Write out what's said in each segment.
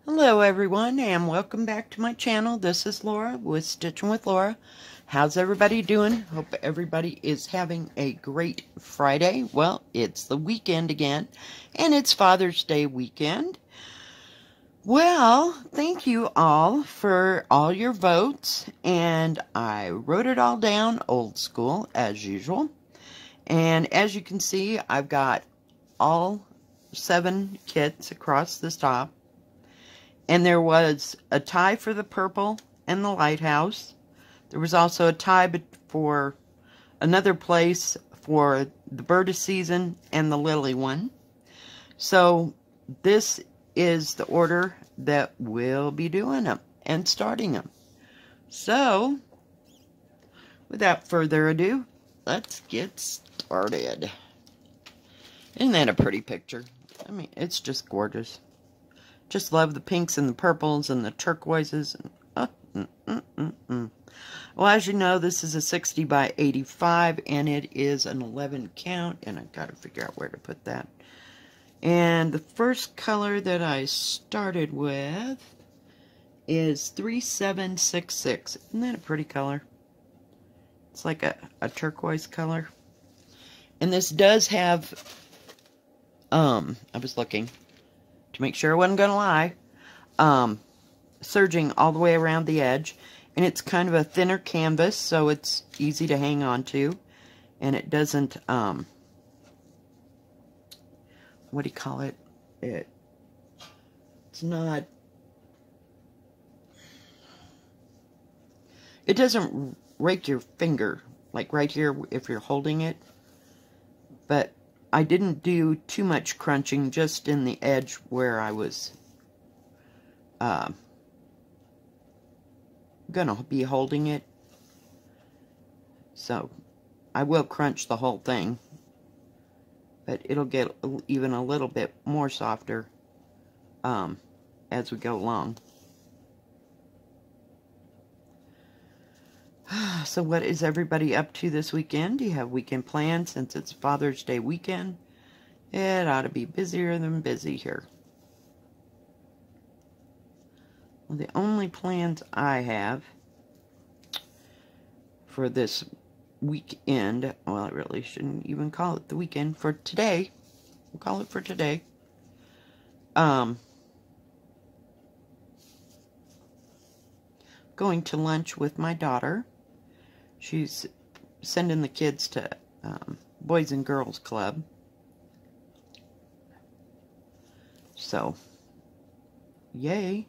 Hello everyone and welcome back to my channel. This is Laura with Stitchin with Laura. How's everybody doing? Hope everybody is having a great Friday. Well, it's the weekend again and it's Father's Day weekend. Well, thank you all for all your votes, and I wrote it all down old school as usual. And as you can see, I've got all 7 kits across the top. And there was a tie for the purple and the lighthouse. There was also a tie for another place for the bird of season and the lily one. So this is the order that we'll be doing them and starting them. So without further ado, let's get started. Isn't that a pretty picture? I mean, it's just gorgeous. Just love the pinks and the purples and the turquoises. Well, as you know, this is a 60 by 85, and it is an 11 count, and I've got to figure out where to put that. And the first color that I started with is 3766. Isn't that a pretty color? It's like a turquoise color. And this does have, I was looking to make sure I wasn't going to lie, serging all the way around the edge. And it's kind of a thinner canvas, so it's easy to hang on to. And it doesn't, what do you call it? It's not, it doesn't rake your finger, like right here if you're holding it. But I didn't do too much crunching, just in the edge where I was gonna be holding it. So I will crunch the whole thing, but it'll get even a little bit more softer as we go along. So what is everybody up to this weekend? Do you have weekend plans? Since it's Father's Day weekend, it ought to be busier than busy here. Well, the only plans I have for this weekend, well, I really shouldn't even call it the weekend, for today, we'll call it for today, going to lunch with my daughter. She's sending the kids to Boys and Girls Club. So, yay.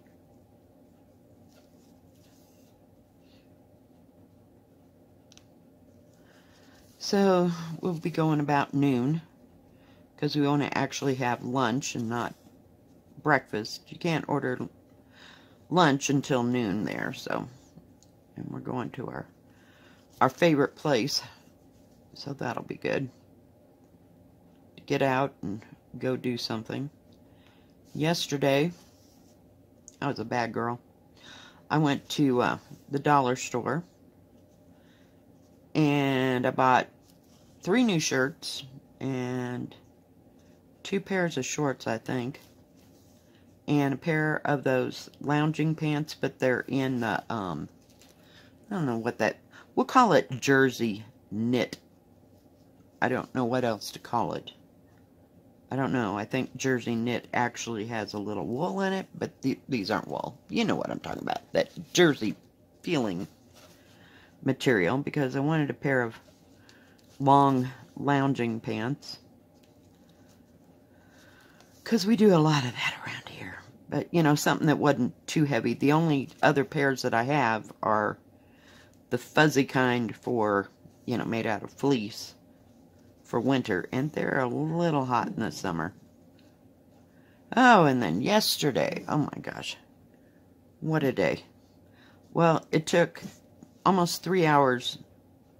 So, we'll be going about noon, because we want to actually have lunch and not breakfast. You can't order lunch until noon there, so. And we're going to our favorite place, so that'll be good to get out and go do something. Yesterday, I was a bad girl. I went to the dollar store, and I bought 3 new shirts and 2 pairs of shorts, I think, and a pair of those lounging pants, but they're in the I don't know what that, we'll call it jersey knit. I don't know what else to call it. I don't know. I think jersey knit actually has a little wool in it, but these aren't wool. You know what I'm talking about. That jersey feeling material, because I wanted a pair of long lounging pants. Because we do a lot of that around here. But, you know, something that wasn't too heavy. The only other pairs that I have are the fuzzy kind for, you know, made out of fleece for winter, and they're a little hot in the summer. Oh, and then yesterday, oh my gosh, what a day. Well, it took almost 3 hours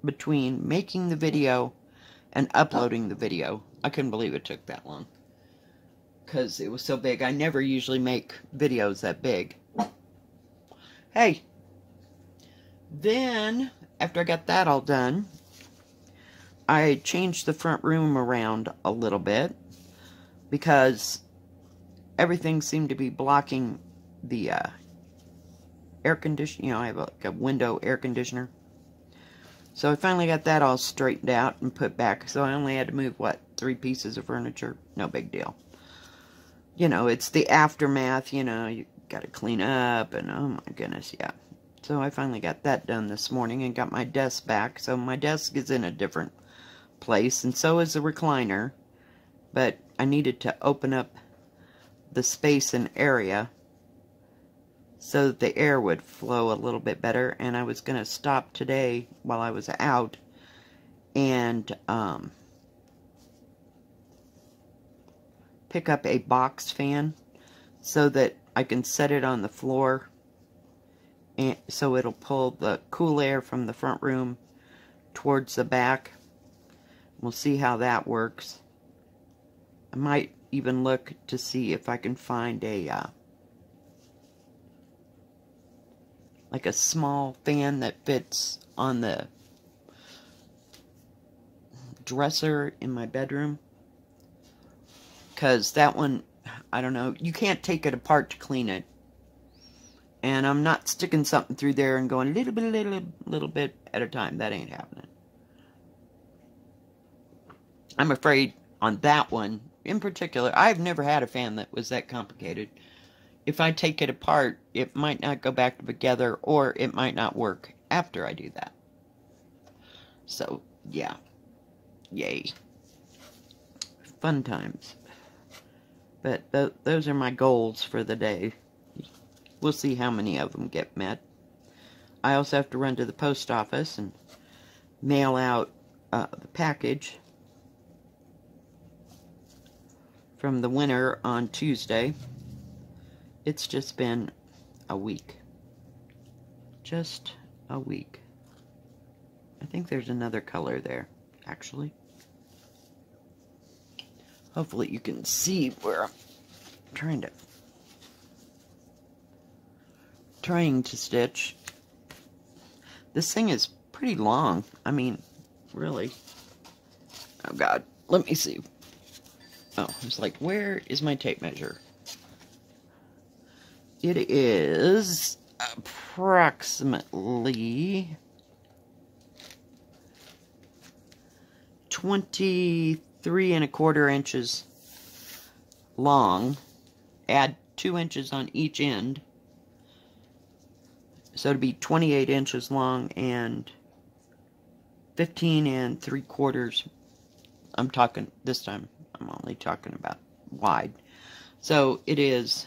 between making the video and uploading the video. I couldn't believe it took that long, because it was so big. I never usually make videos that big. Hey, then, after I got that all done, I changed the front room around a little bit, because everything seemed to be blocking the air conditioner. You know, I have like a window air conditioner. So I finally got that all straightened out and put back. So I only had to move, what, 3 pieces of furniture? No big deal. You know, it's the aftermath, you know, you got to clean up, and oh my goodness, yeah. So I finally got that done this morning and got my desk back. So my desk is in a different place, and so is the recliner. But I needed to open up the space and area so that the air would flow a little bit better. And I was going to stop today while I was out and pick up a box fan so that I can set it on the floor, and so it'll pull the cool air from the front room towards the back. We'll see how that works. I might even look to see if I can find a like a small fan that fits on the dresser in my bedroom. Because that one, I don't know, you can't take it apart to clean it. And I'm not sticking something through there and going little bit at a time. That ain't happening. I'm afraid on that one, in particular, I've never had a fan that was that complicated. If I take it apart, it might not go back together, or it might not work after I do that. So, yeah. Yay. Fun times. But those are my goals for the day. We'll see how many of them get met. I also have to run to the post office and mail out the package from the winter on Tuesday. It's just been a week. Just a week. I think there's another color there, actually. Hopefully you can see where I'm trying to stitch. This thing is pretty long. I mean, really. Oh God, let me see. Oh, it's like, where is my tape measure? It is approximately 23¼ inches long. Add 2 inches on each end. So it'd be 28 inches long and 15¾ I'm talking, this time I'm only talking about wide. So it is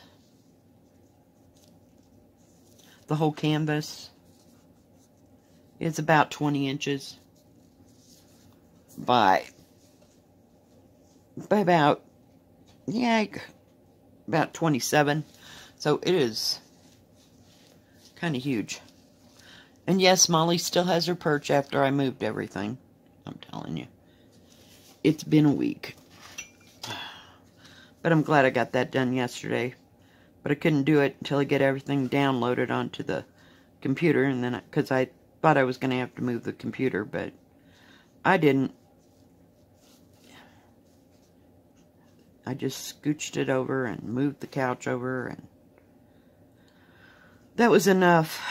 the whole canvas is about 20 inches by about, yeah, about 27. So it is kind of huge. And yes, Molly still has her perch after I moved everything. I'm telling you. It's been a week. But I'm glad I got that done yesterday. But I couldn't do it until I get everything downloaded onto the computer. And then, because I thought I was going to have to move the computer, but I didn't. I just scooched it over and moved the couch over, and that was enough.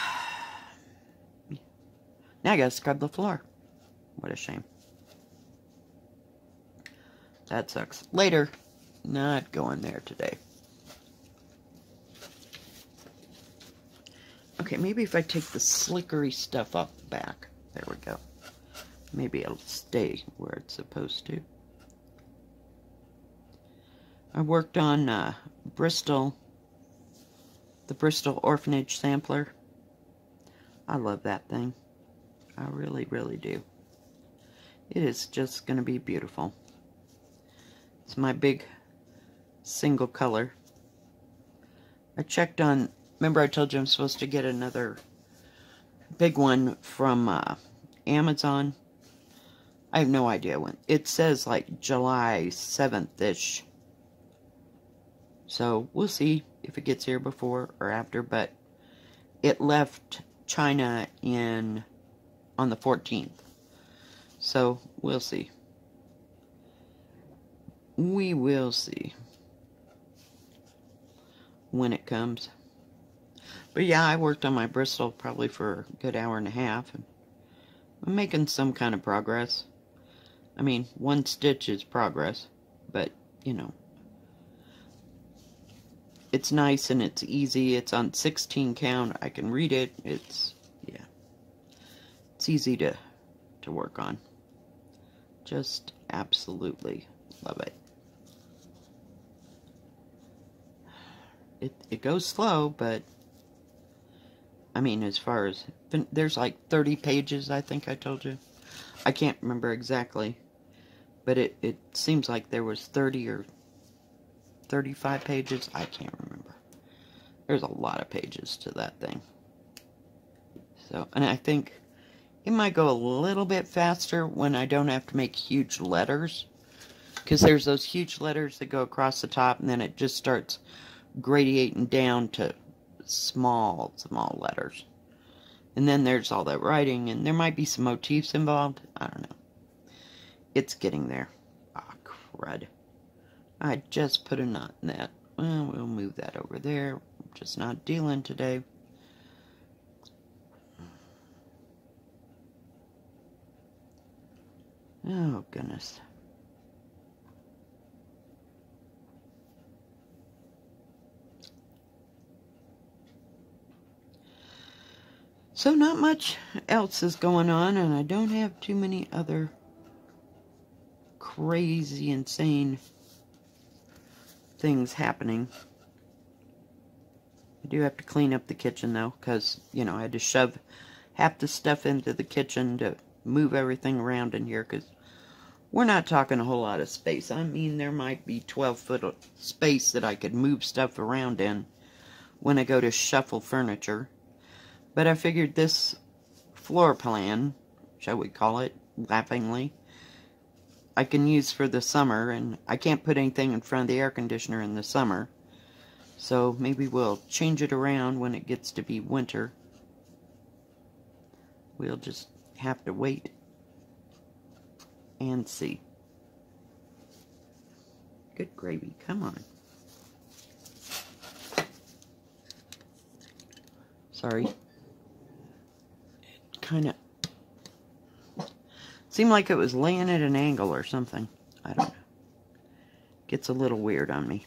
Now I gotta scrub the floor. What a shame. That sucks. Later. Not going there today. Okay, maybe if I take the slickery stuff off the back. There we go. Maybe it'll stay where it's supposed to. I worked on Bristol, the Bristol Orphanage Sampler. I love that thing. I really, really do. It is just going to be beautiful. It's my big single color. I checked on, remember I told you I'm supposed to get another big one from Amazon. I have no idea when. It says like July 7th-ish. So we'll see if it gets here before or after, but it left China on the 14th. So we'll see. We will see when it comes. But yeah, I worked on my Bristol probably for a good hour and a half. And I'm making some kind of progress. I mean, one stitch is progress, but, you know, it's nice and it's easy. It's on 16 count. I can read it. It's, yeah, it's easy to work on. Just absolutely love it. It goes slow, but I mean, as far as, there's like 30 pages, I think I told you. I can't remember exactly, but it seems like there was 30 or 35 pages. I can't remember. There's a lot of pages to that thing. So, and I think it might go a little bit faster when I don't have to make huge letters. Because there's those huge letters that go across the top, and then it just starts gradiating down to small letters. And then there's all that writing, and there might be some motifs involved. I don't know. It's getting there. Ah, crud. I just put a knot in that. Well, we'll move that over there. I'm just not dealing today. Oh, goodness. So not much else is going on, and I don't have too many other crazy, insane things happening. I do have to clean up the kitchen, though, because, you know, I had to shove half the stuff into the kitchen to move everything around in here, because we're not talking a whole lot of space. I mean, there might be 12-foot of space that I could move stuff around in when I go to shuffle furniture. But I figured this floor plan, shall we call it, laughingly, I can use for the summer, and I can't put anything in front of the air conditioner in the summer. So maybe we'll change it around when it gets to be winter. We'll just have to wait and see. Good gravy, come on. Sorry. Kind of seemed like it was laying at an angle or something. I don't know. Gets a little weird on me.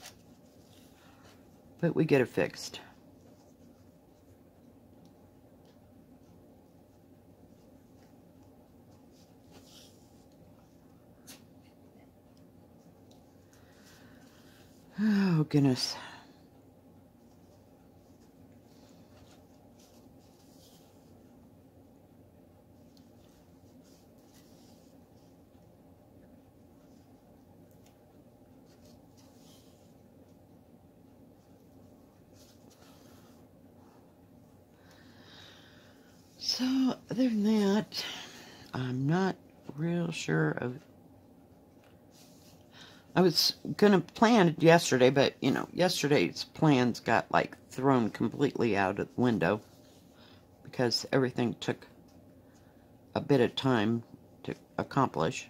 But we get it fixed. Oh, goodness. So, other than that, I'm not real sure of... I was going to plan it yesterday, but, you know, yesterday's plans got, like, thrown completely out of the window because everything took a bit of time to accomplish.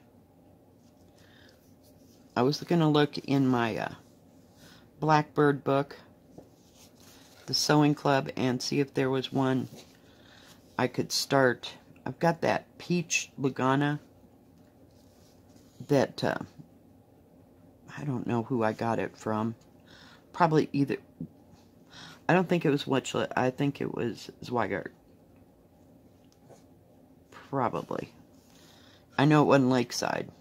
I was going to look in my Blackbird book, the Sewing Club, and see if there was one I could start. I've got that peach Lugana that I don't know who I got it from. Probably either. I don't think it was Witchlet. I think it was Zweigart. Probably. I know it wasn't Lakeside.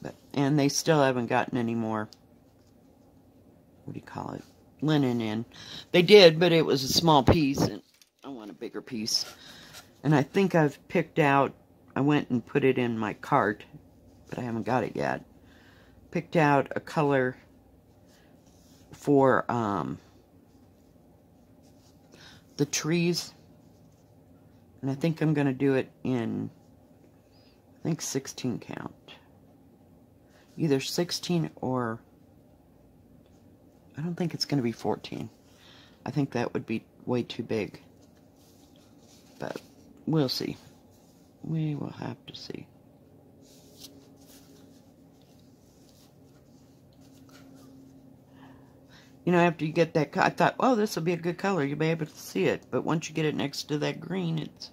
But, and they still haven't gotten any more, what do you call it, linen in. They did, but it was a small piece, and I want a bigger piece. And I think I've picked out, I went and put it in my cart, but I haven't got it yet. Picked out a color for the trees. And I think I'm going to do it in, I think 16 count. Either 16 or, I don't think it's going to be 14. I think that would be way too big. But we'll see. We will have to see. You know, after you get that, I thought, oh, this will be a good color. You'll be able to see it. But once you get it next to that green, it's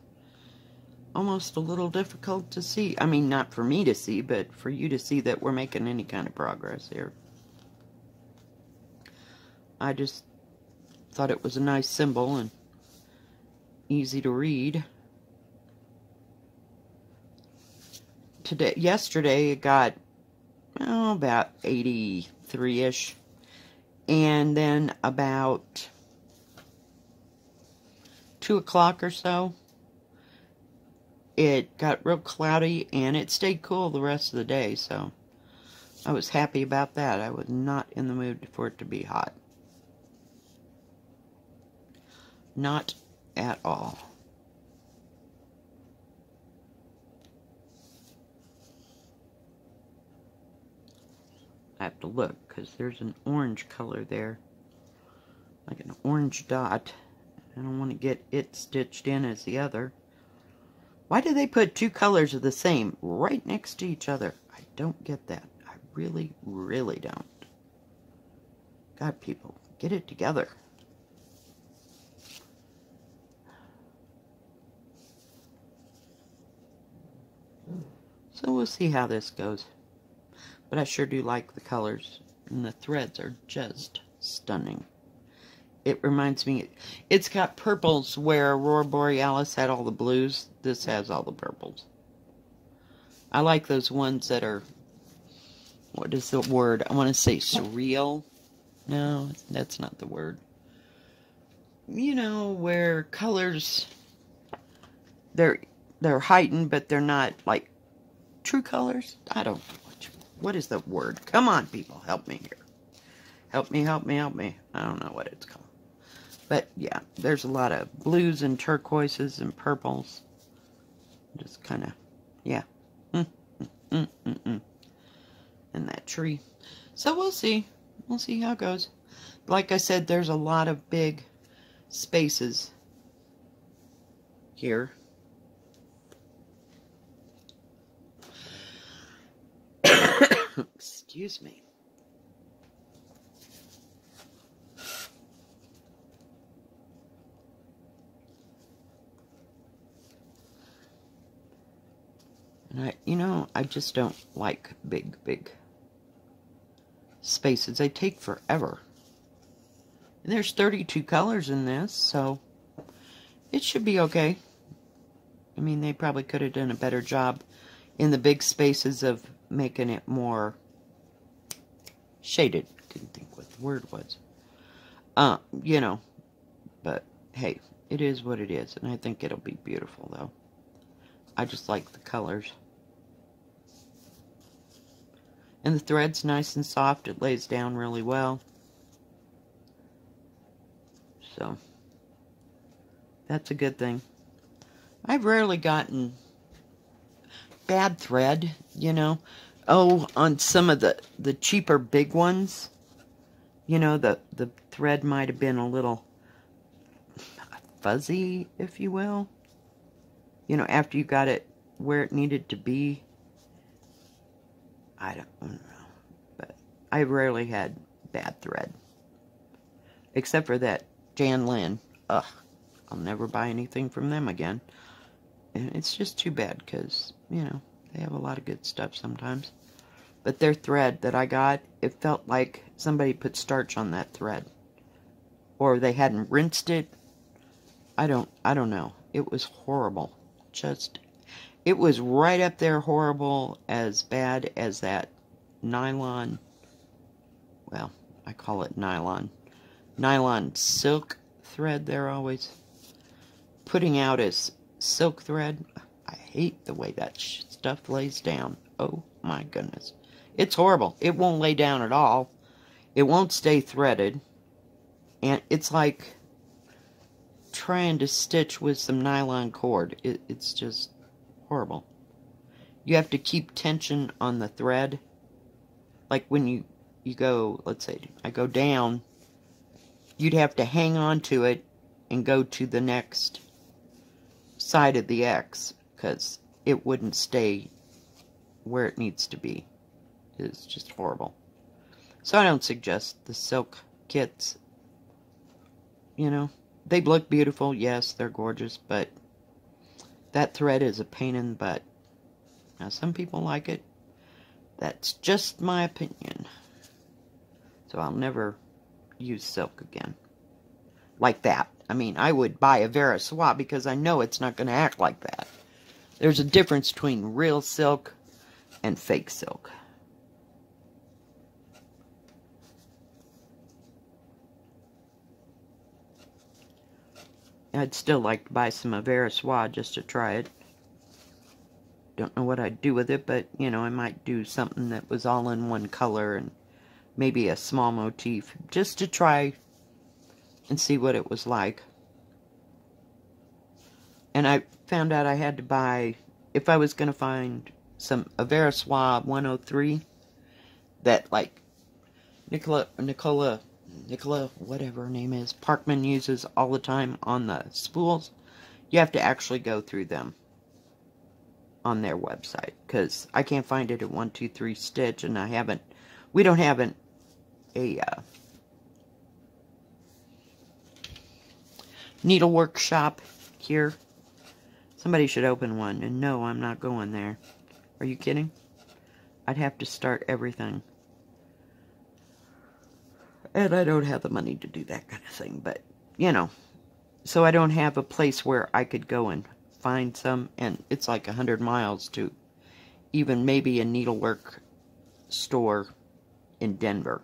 almost a little difficult to see. I mean, not for me to see, but for you to see that we're making any kind of progress here. I just thought it was a nice symbol and easy to read. Yesterday, it got, oh, about 83-ish. And then about 2 o'clock or so, it got real cloudy, and it stayed cool the rest of the day, so I was happy about that. I was not in the mood for it to be hot. Not at all. I have to look, because there's an orange color there. Like an orange dot. I don't want to get it stitched in as the other. Why do they put two colors of the same right next to each other? I don't get that. I really, really don't. God, people, get it together. So we'll see how this goes. But I sure do like the colors. And the threads are just stunning. It reminds me, it's got purples where Aurora Borealis had all the blues. This has all the purples. I like those ones that are, what is the word? I want to say surreal. No, that's not the word. You know, where colors, they're heightened, but they're not like true colors. I don't know. What is the word? Come on, people. Help me here. Help me, help me, help me. I don't know what it's called. But, yeah, there's a lot of blues and turquoises and purples. Just kind of, yeah. And that tree. So we'll see. We'll see how it goes. Like I said, there's a lot of big spaces here. Excuse me. And I just don't like big spaces. They take forever. And there's 32 colors in this, so it should be okay. I mean, they probably could have done a better job in the big spaces of making it more shaded. Couldn't think what the word was. But hey, it is what it is, and I think it'll be beautiful, though. I just like the colors. And the thread's nice and soft. It lays down really well. So, that's a good thing. I've rarely gotten bad thread, Oh, on some of the cheaper big ones, the thread might have been a little fuzzy, if you will. After you got it where it needed to be. I don't know. But I rarely had bad thread. Except for that Jan Lin. Ugh. I'll never buy anything from them again. And it's just too bad because, they have a lot of good stuff sometimes. But their thread that I got, it felt like somebody put starch on that thread. Or they hadn't rinsed it. I don't know. It was horrible. It was right up there horrible, as bad as that nylon, well, I call it nylon silk thread they're always putting out as silk thread. I hate the way that stuff lays down. Oh my goodness. It's horrible. It won't lay down at all. It won't stay threaded. And it's like trying to stitch with some nylon cord. It's just horrible. You have to keep tension on the thread. Like when you go, let's say, I go down, you'd have to hang on to it and go to the next side of the X, because it wouldn't stay where it needs to be. It's just horrible. So I don't suggest the silk kits. You know, they look beautiful. Yes, they're gorgeous, but that thread is a pain in the butt. Now, some people like it. That's just my opinion. So I'll never use silk again. Like that. I mean, I would buy a Vera Swap because I know it's not going to act like that. There's a difference between real silk and fake silk. I'd still like to buy some Vera Swap just to try it. Don't know what I'd do with it, but, you know, I might do something that was all in one color and maybe a small motif just to try and see what it was like. And I found out I had to buy, if I was going to find some Vera Swap 103 that, like, Nicola, whatever her name is, Parkman uses all the time on the spools, you have to actually go through them on their website, because I can't find it at 123 Stitch, and we don't have a needlework shop here. Somebody should open one, and no, I'm not going there. Are you kidding? I'd have to start everything. And I don't have the money to do that kind of thing, but, you know. So I don't have a place where I could go and find some, and it's like 100 miles to even maybe a needlework store in Denver.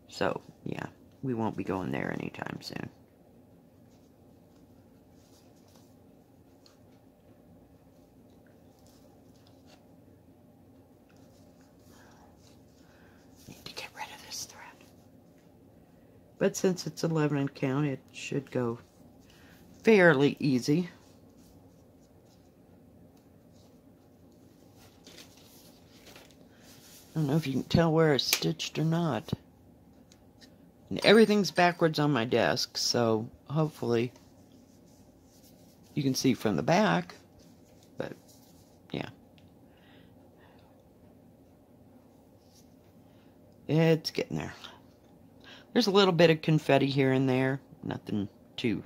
So, yeah, we won't be going there anytime soon. But since it's 11 and count, it should go fairly easy. I don't know if you can tell where it's stitched or not. And everything's backwards on my desk, so hopefully you can see from the back. But, yeah. It's getting there. There's a little bit of confetti here and there. Nothing too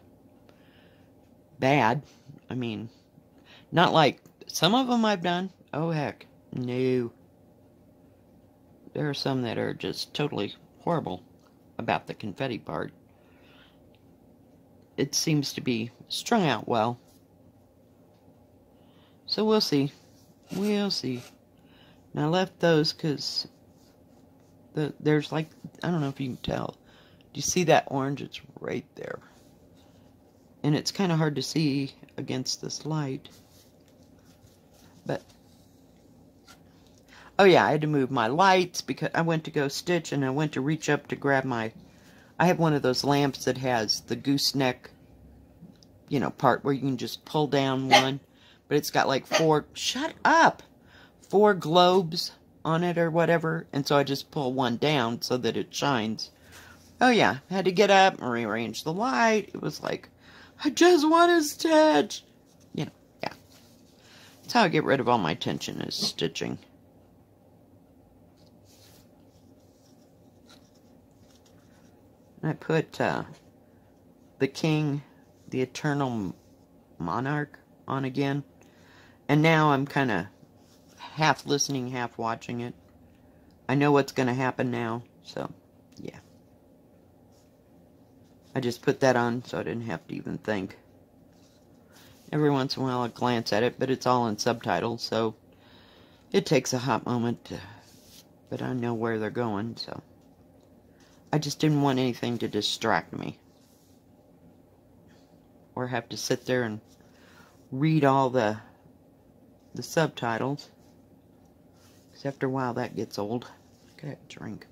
bad. I mean, not like some of them I've done. Oh, heck. No. There are some that are just totally horrible about the confetti part. It seems to be strung out well. So we'll see. We'll see. Now I left those because there's like, I don't know if you can tell. Do you see that orange? It's right there. And it's kind of hard to see against this light. But, oh yeah, I had to move my lights because I went to go stitch and I went to reach up to grab my, I have one of those lamps that has the gooseneck, you know, part where you can just pull down one. But it's got like 4, shut up, 4 globes on it or whatever. And so I just pull one down so that it shines. Oh yeah, I had to get up and rearrange the light. It was like, I just want to stitch. You know, yeah. That's how I get rid of all my tension, is stitching. I put the King, the Eternal Monarch on again. And now I'm kind of half listening, half watching it. I know what's going to happen now, so yeah. I just put that on so I didn't have to even think. Every once in a while I glance at it, but it's all in subtitles, so it takes a hot moment, but I know where they're going, so. I just didn't want anything to distract me. Or have to sit there and read all the subtitles. Because after a while that gets old. I gotta drink.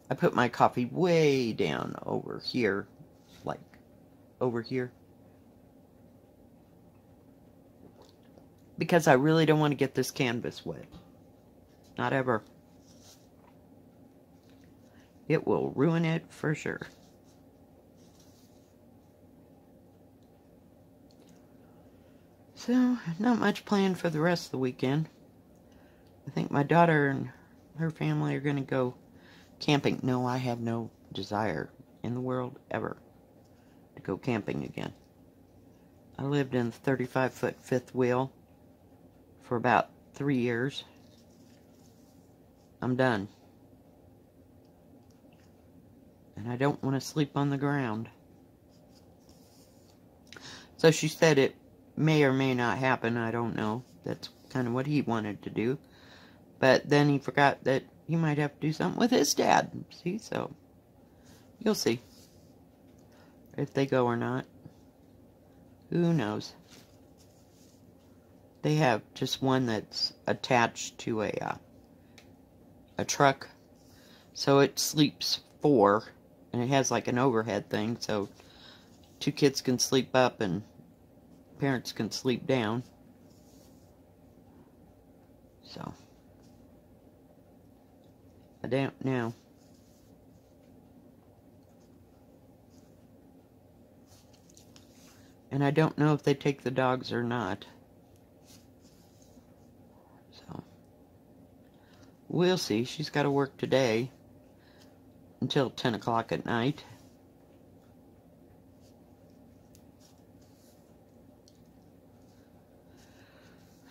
I put my coffee way down over here. Like, over here. Because I really don't want to get this canvas wet. Not ever. It will ruin it for sure. So, not much planned for the rest of the weekend. I think my daughter and her family are going to go camping. No, I have no desire in the world ever to go camping again. I lived in the 35-foot fifth wheel for about 3 years. I'm done. And I don't want to sleep on the ground. So she said it may or may not happen. I don't know. That's kind of what he wanted to do. But then he forgot that he might have to do something with his dad. See, so you'll see if they go or not. Who knows? They have just one that's attached to a truck. So it sleeps 4. And it has like an overhead thing. So 2 kids can sleep up and parents can sleep down. So I don't know. And I don't know if they take the dogs or not. So we'll see. She's got to work today until 10 o'clock at night.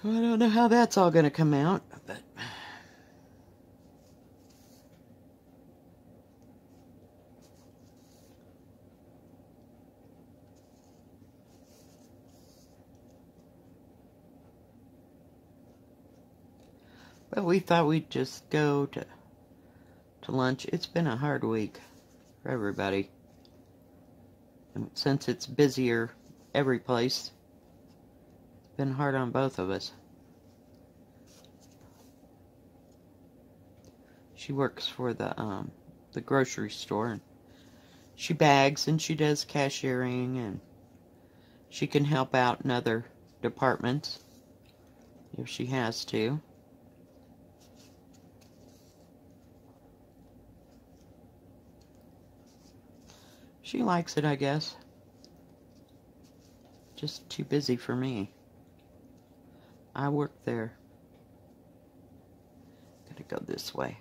I don't know how that's all going to come out, but we thought we'd just go to lunch. It's been a hard week for everybody. And since it's busier every place, it's been hard on both of us. She works for the grocery store, and she bags and she does cashiering, and she can help out in other departments if she has to. She likes it, I guess. Just too busy for me. I work there. Gotta go this way.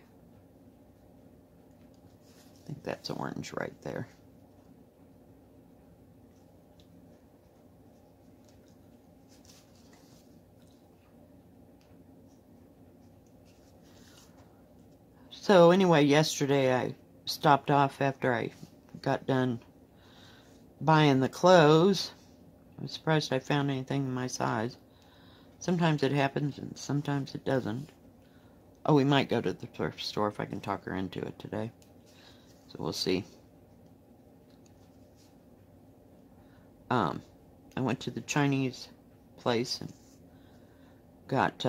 I think that's orange right there. So anyway, yesterday I stopped off after I got done buying the clothes. I was surprised I found anything in my size. Sometimes it happens and sometimes it doesn't. Oh, we might go to the thrift store if I can talk her into it today. So we'll see. I went to the Chinese place and got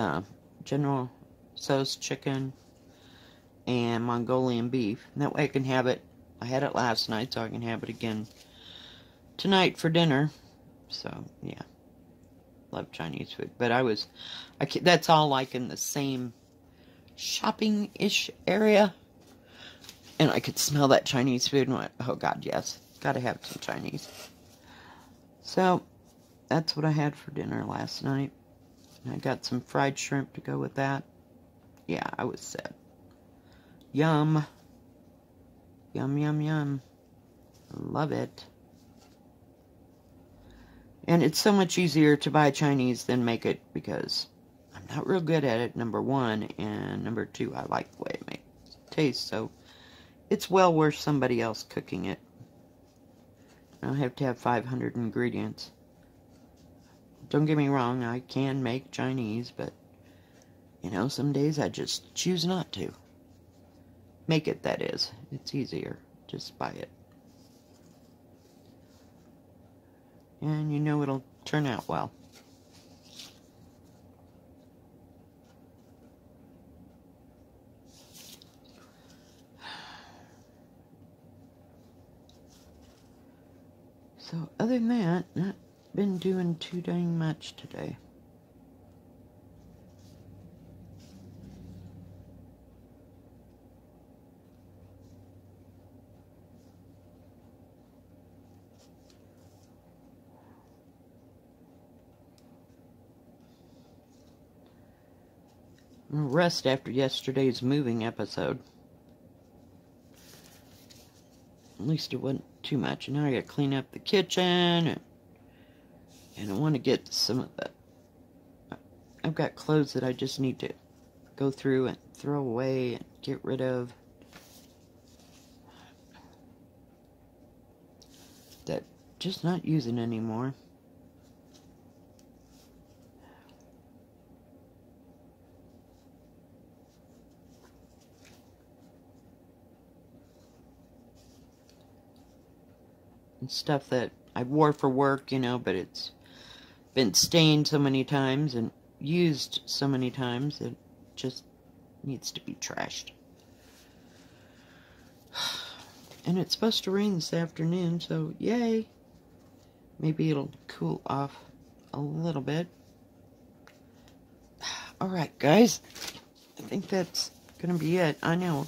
General Tso's chicken and Mongolian beef. And that way I can have it. I had it last night, so I can have it again tonight for dinner. So, yeah. Love Chinese food. But that's all like in the same shopping-ish area. And I could smell that Chinese food and went, oh God, yes. Gotta have some Chinese. So, that's what I had for dinner last night. And I got some fried shrimp to go with that. Yeah, I was set. Yum. Yum, yum, yum. Love it. And it's so much easier to buy Chinese than make it because I'm not real good at it, number one. And number two, I like the way it makes it taste. So it's well worth somebody else cooking it. I don't have to have 500 ingredients. Don't get me wrong, I can make Chinese, but, you know, some days I just choose not to. Make it, that is. It's easier. Just buy it. And you know it'll turn out well. So, other than that, not been doing too dang much today. I'm gonna rest after yesterday's moving episode. At least it wasn't too much. And now I gotta clean up the kitchen. And I want to get some of the... I've got clothes that I just need to go through and throw away and get rid of. That just not using anymore. And stuff that I wore for work, you know, but it's been stained so many times and used so many times it just needs to be trashed. And it's supposed to rain this afternoon, so yay. Maybe it'll cool off a little bit. Alright, guys. I think that's gonna be it. I know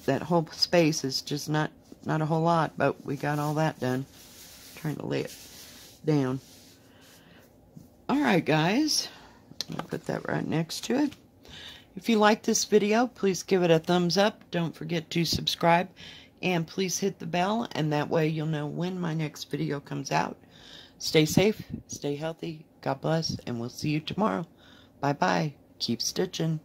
that whole space is just not a whole lot, but we got all that done. Trying to lay it down. Alright, guys. I'll put that right next to it. If you like this video, please give it a thumbs up. Don't forget to subscribe. And please hit the bell, and that way you'll know when my next video comes out. Stay safe, stay healthy, God bless, and we'll see you tomorrow. Bye-bye. Keep stitching.